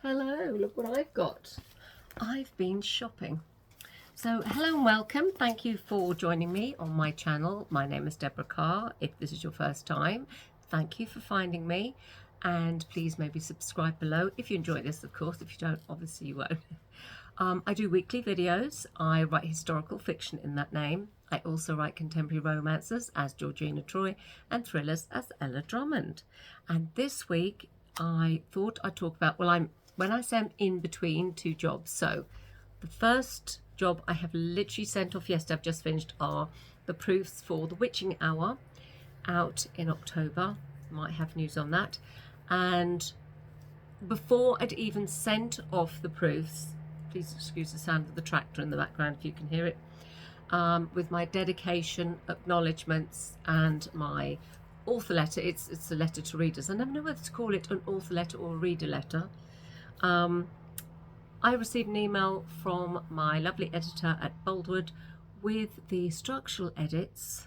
Hello, look what I've got. I've been shopping. So hello and welcome. Thank you for joining me on my channel. My name is Deborah Carr. If this is your first time, thank you for finding me. And please maybe subscribe below if you enjoy this, of course. If you don't, obviously you won't. I do weekly videos. I write historical fiction in that name. I also write contemporary romances as Georgina Troy and thrillers as Ella Drummond. And this week I thought I'd talk about, when I say I'm in between two jobs. So the first job I have literally sent off yesterday, I've just finished, are the proofs for The Witching Hour, out in October. Might have news on that. And before I'd even sent off the proofs, please excuse the sound of the tractor in the background if you can hear it, with my dedication, acknowledgements and my author letter. It's a letter to readers. I never know whether to call it an author letter or a reader letter. I received an email from my lovely editor at Boldwood with the structural edits.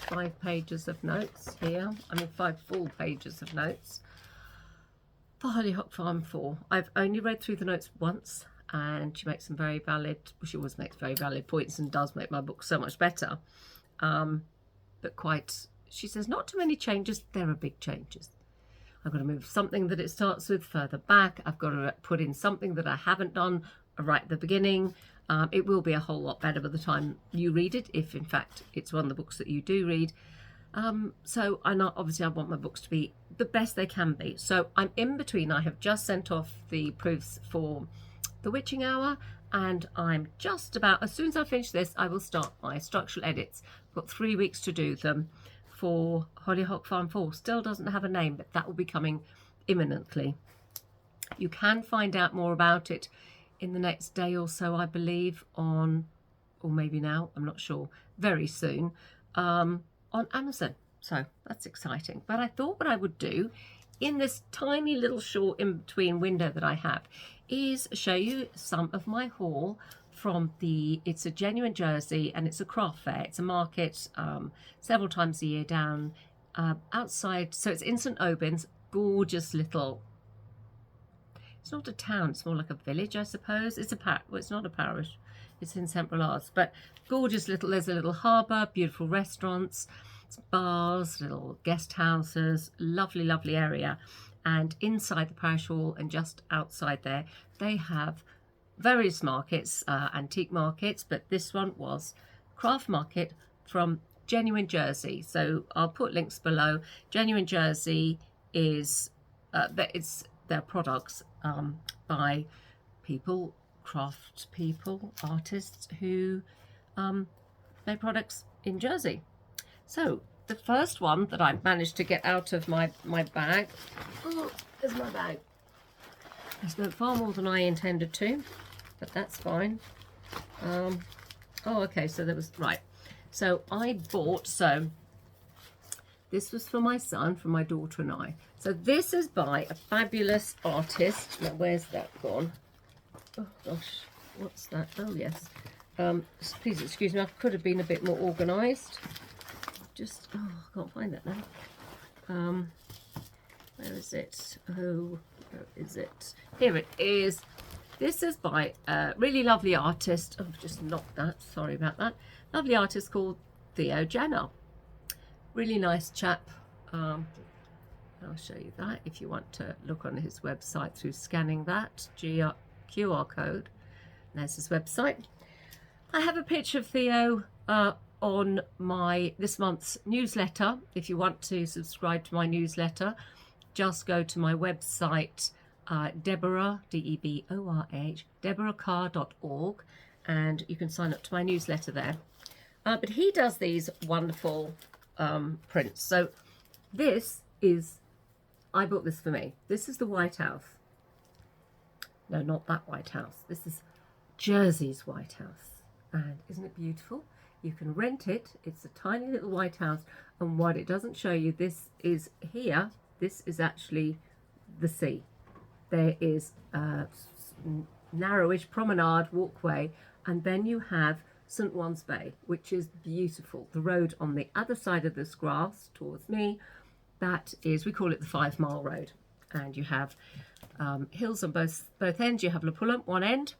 5 pages of notes here. 5 full pages of notes for Hollyhock Farm 4. I've only read through the notes once, and she makes some very valid, she always makes very valid points and does make my book so much better. But she says not too many changes. There are big changes. I've got to move something that it starts with further back. I've got to put in something that I haven't done right at the beginning. It will be a whole lot better by the time you read it, if in fact it's one of the books that you do read. So obviously I want my books to be the best they can be. So I'm in between. I have just sent off the proofs for The Witching Hour, and I'm just about, as soon as I finish this, I will start my structural edits. I've got 3 weeks to do them for Hollyhock Farm 4. Still doesn't have a name, but that will be coming imminently. You can find out more about it in the next day or so, I believe, or maybe now, I'm not sure, very soon, on Amazon. So that's exciting. But I thought what I would do in this tiny little short in-between window that I have is show you some of my haul from it's a genuine Jersey, and it's a craft fair. It's a market several times a year down outside. So it's in St Albans, gorgeous little, it's not a town, it's more like a village, I suppose. It's it's not a parish, it's in Central Arts, but gorgeous little, there's a little harbour, beautiful restaurants, bars, little guest houses, lovely, lovely area. And inside the parish hall and just outside there, they have various markets, antique markets, but this one was craft market from genuine Jersey. So I'll put links below. Genuine Jersey is it's their products by people, craft people, artists who make products in Jersey. So the first one that I managed to get out of my bag, oh, there's my bag. I spent far more than I intended to, but that's fine. Oh, okay, so there was, right. So I bought, this was for my son, for my daughter and I. So this is by a fabulous artist. Now, where's that gone? Oh, gosh, what's that? Oh, yes. Please excuse me, I could have been a bit more organised. I can't find that now. Where is it? Oh, where is it? Here it is. This is by a really lovely artist. Oh, I've just knocked that. Sorry about that. Lovely artist called Theo Jenner. Really nice chap. I'll show you that if you want to look on his website through scanning that QR code. There's his website. I have a picture of Theo on this month's newsletter. If you want to subscribe to my newsletter, just go to my website, Deborah, D-E-B-O-R-H, deborahcarr.org, and you can sign up to my newsletter there. But he does these wonderful prints. So I bought this for me. This is the White House. No, not that White House. This is Jersey's White House. And isn't it beautiful? You can rent it. It's a tiny little White House. And what it doesn't show you, this is here. This is actually the sea. There is a narrowish promenade walkway, and then you have St Juan's Bay, which is beautiful. The road on the other side of this grass towards me, that is, we call it the 5 Mile Road. and you have hills on both ends. You have Lapulum, one end,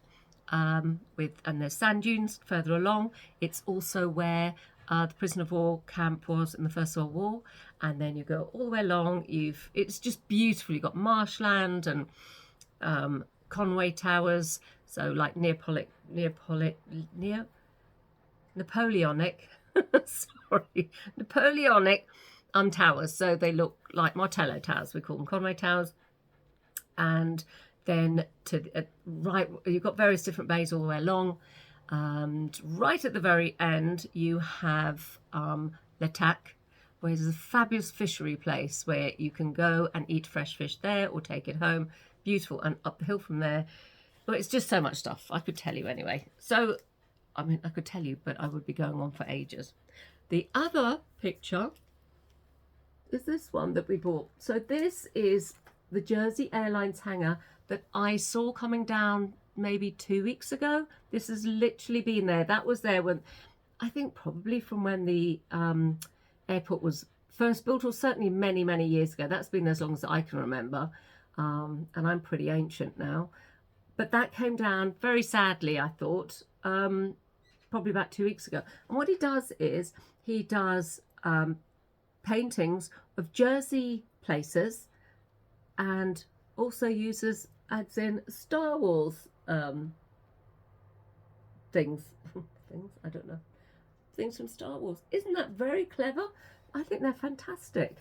and there's sand dunes further along. It's also where the prisoner of war camp was in the First World War, and then you go all the way along. It's just beautiful. You've got marshland and Conway Towers, so like Napoleonic sorry, Napoleonic towers. So they look like Martello Towers. We call them Conway Towers. And then right, you've got various different bays all the way along. And right at the very end, you have Letac, where there's a fabulous fishery place where you can go and eat fresh fish there or take it home. Beautiful. And up the hill from there. But it's just so much stuff. I could tell you anyway. So, I mean, I could tell you, but I would be going on for ages. The other picture is this one that we bought. So this is the Jersey Airlines hangar that I saw coming down maybe 2 weeks ago. This has literally been there. That was there when, I think probably from when the airport was first built, or certainly many, many years ago. That's been as long as I can remember. And I'm pretty ancient now. But that came down very sadly, I thought, probably about 2 weeks ago. And what he does is he does paintings of Jersey places, and also adds in Star Wars things, I don't know, things from Star Wars. Isn't that very clever? I think they're fantastic.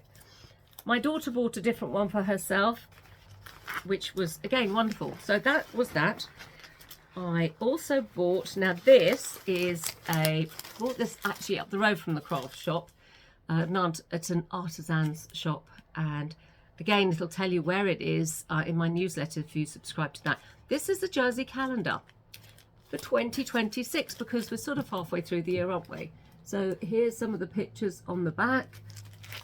My daughter bought a different one for herself, which was again wonderful. So that was that. I also bought, now this is bought this actually up the road from the craft shop. It's an artisan's shop, and again it'll tell you where it is in my newsletter if you subscribe to that. This is the Jersey calendar for 2026, because we're sort of halfway through the year, aren't we? So here's some of the pictures on the back,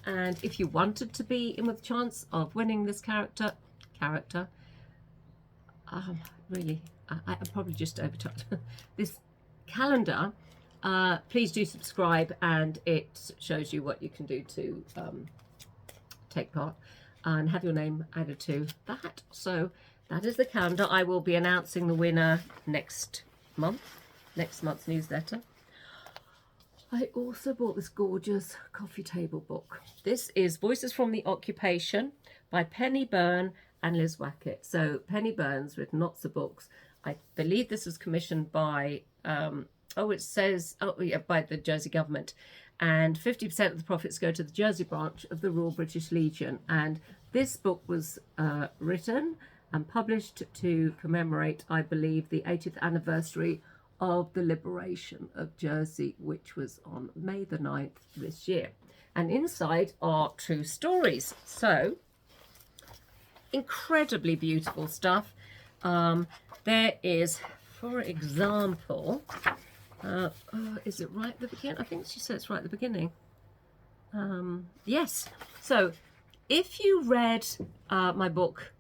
and if you wanted to be in with a chance of winning this character, really, I'm probably just overtouched. This calendar, please do subscribe, and it shows you what you can do to take part and have your name added to that. So that is the calendar. I will be announcing the winner next month's newsletter. I also bought this gorgeous coffee table book. This is Voices from the Occupation by Penny Byrne and Liz Wackett. So Penny Byrne's written lots of books. I believe this was commissioned by, by the Jersey government. And 50% of the profits go to the Jersey branch of the Royal British Legion. And this book was written and published to commemorate, I believe, the 80th anniversary of the liberation of Jersey, which was on May the 9th this year. And inside are true stories. So, incredibly beautiful stuff. There is, for example, is it right at the beginning? I think she said it's right at the beginning. Yes. So, if you read my book,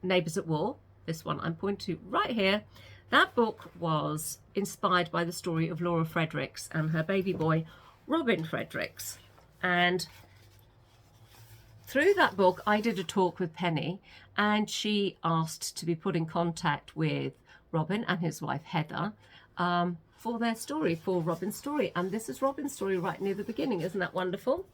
Neighbours at War, this one I'm pointing to right here, that book was inspired by the story of Laura Fredericks and her baby boy, Robin Fredericks. And through that book, I did a talk with Penny, and she asked to be put in contact with Robin and his wife, Heather, for their story, for Robin's story. And this is Robin's story right near the beginning. Isn't that wonderful?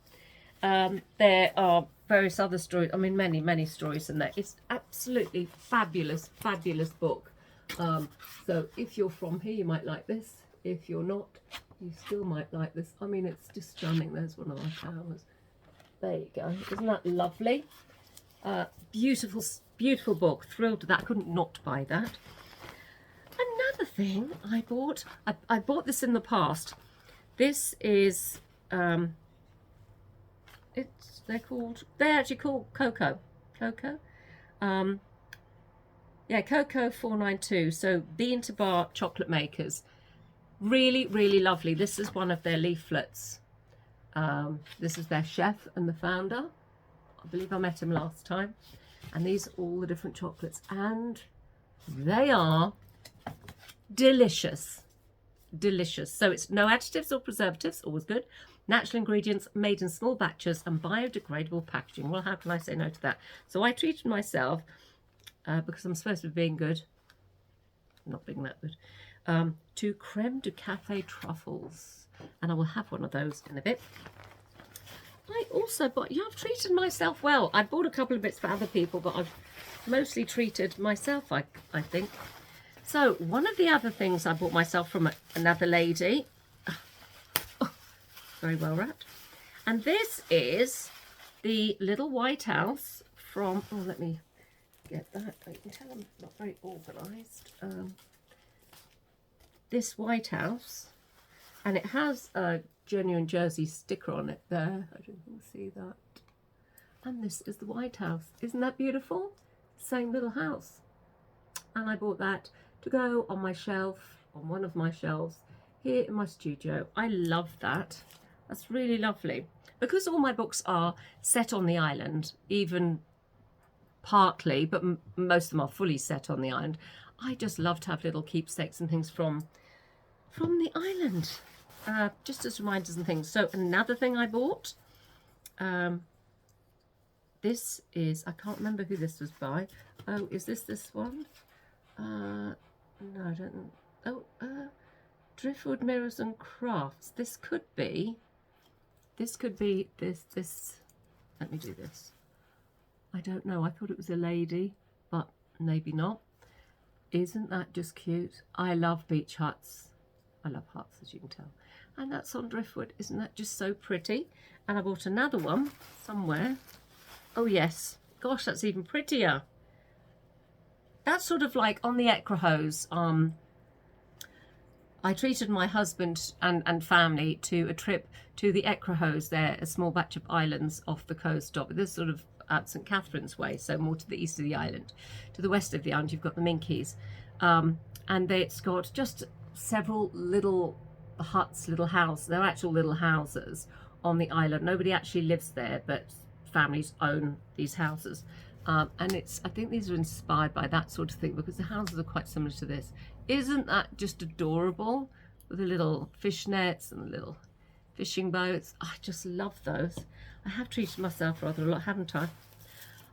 There are various other stories. I mean, many, many stories in there. It's absolutely fabulous, fabulous book. So if you're from here, you might like this. If you're not, you still might like this. I mean, it's just stunning. There's one of my towers. There you go. Isn't that lovely? Beautiful, beautiful book. Thrilled to that. Couldn't not buy that. Another thing I bought. I bought this in the past. This is they're actually called Cocoa. Yeah, Cocoa 492. So bean to bar chocolate makers. Really, really lovely. This is one of their leaflets. This is their chef and the founder. I believe I met him last time. And these are all the different chocolates. And they are delicious. Delicious. So it's no additives or preservatives, always good. natural ingredients made in small batches and biodegradable packaging. Well, how can I say no to that? So I treated myself, because I'm supposed to be being good, not being that good, to creme de cafe truffles, and I will have one of those in a bit. I also bought, yeah, I've treated myself well. I bought a couple of bits for other people, but I've mostly treated myself, I think. So one of the other things I bought myself from another lady, very well wrapped, and this is the little White House from, oh, let me get that. You can tell I'm not very organised. This White House, and it has a genuine Jersey sticker on it there. I don't think you can see that. And this is the White House. Isn't that beautiful? Same little house. And I bought that to go on my shelf, on one of my shelves here in my studio. I love that. That's really lovely. Because all my books are set on the island, even partly, but most of them are fully set on the island, I just love to have little keepsakes and things from the island, just as reminders and things. So another thing I bought, this is, I can't remember who this was by. Oh, is this one? No, I don't know. Oh, Driftwood Mirrors and Crafts. This could be this. Let me do this. I don't know. I thought it was a lady, but maybe not. Isn't that just cute? I love beach huts. I love huts, as you can tell. And that's on Driftwood. Isn't that just so pretty? And I bought another one somewhere. Oh, yes. Gosh, that's even prettier. That's sort of like on the Ecra hose. I treated my husband and family to a trip to the Ecra hose there, a small batch of islands off the coast of this sort of St Catherine's Way, so more to the east of the island. To the west of the island, you've got the Minkies. And it's got just several little huts, little houses. They're actual little houses on the island. Nobody actually lives there, but families own these houses. And I think these are inspired by that sort of thing, because the houses are quite similar to this. Isn't that just adorable? With the little fish nets and the little fishing boats. I just love those. I have treated myself rather a lot, haven't I?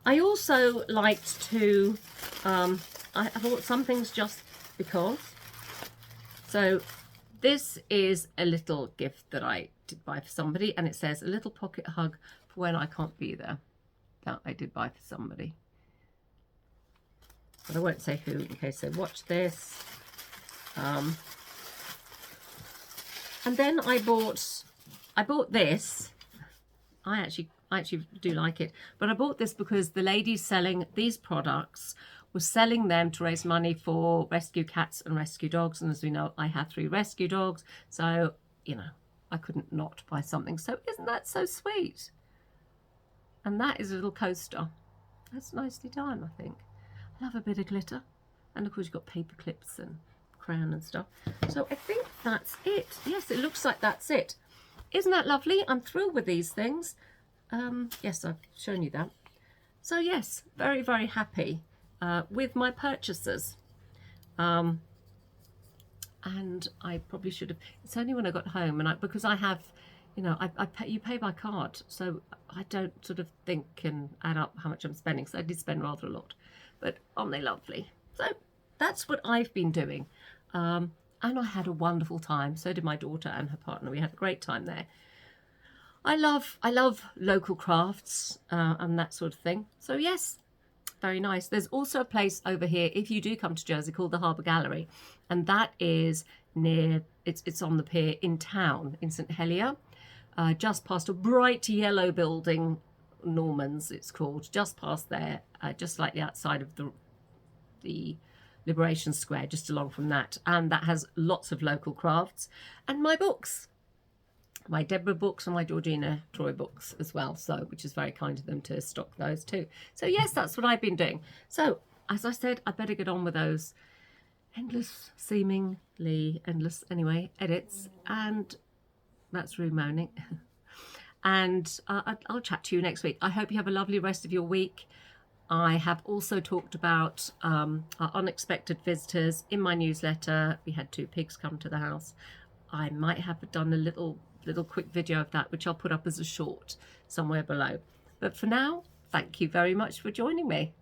I also liked to, I bought some things just because. So this is a little gift that I did buy for somebody, and it says a little pocket hug for when I can't be there. That I did buy for somebody. But I won't say who in case they watch this. And then I bought this. I actually do like it, but I bought this because the lady selling these products was selling them to raise money for rescue cats and rescue dogs. And as we know, I have 3 rescue dogs, so you know I couldn't not buy something. So isn't that so sweet? And that is a little coaster. That's nicely done, I think. I love a bit of glitter, and of course you've got paper clips and crown and stuff. So I think that's it. Yes, it looks like that's it. Isn't that lovely? I'm thrilled with these things. Yes, I've shown you that. So yes, very, very happy with my purchases. And I probably should have, it's only when I got home, and because I have, you know, you pay by card, so I don't sort of think and add up how much I'm spending. So I did spend rather a lot, but aren't they lovely? So that's what I've been doing. And I had a wonderful time. So did my daughter and her partner. We had a great time there. I love local crafts and that sort of thing. So yes, very nice. There's also a place over here, if you do come to Jersey, called the Harbour Gallery, and that is near, it's on the pier in town, in St Helier, just past a bright yellow building, Norman's it's called, just past there, just slightly outside of the Liberation Square, just along from that. And that has lots of local crafts and my books, my Deborah books and my Georgina Troy books as well, so which is very kind of them to stock those too. So yes, that's what I've been doing. So as I said, I better get on with those seemingly endless anyway, edits, and that's rude moaning. And I'll chat to you next week. I hope you have a lovely rest of your week. I have also talked about our unexpected visitors in my newsletter. We had 2 pigs come to the house. I might have done a little little quick video of that, which I'll put up as a short somewhere below. But for now, thank you very much for joining me.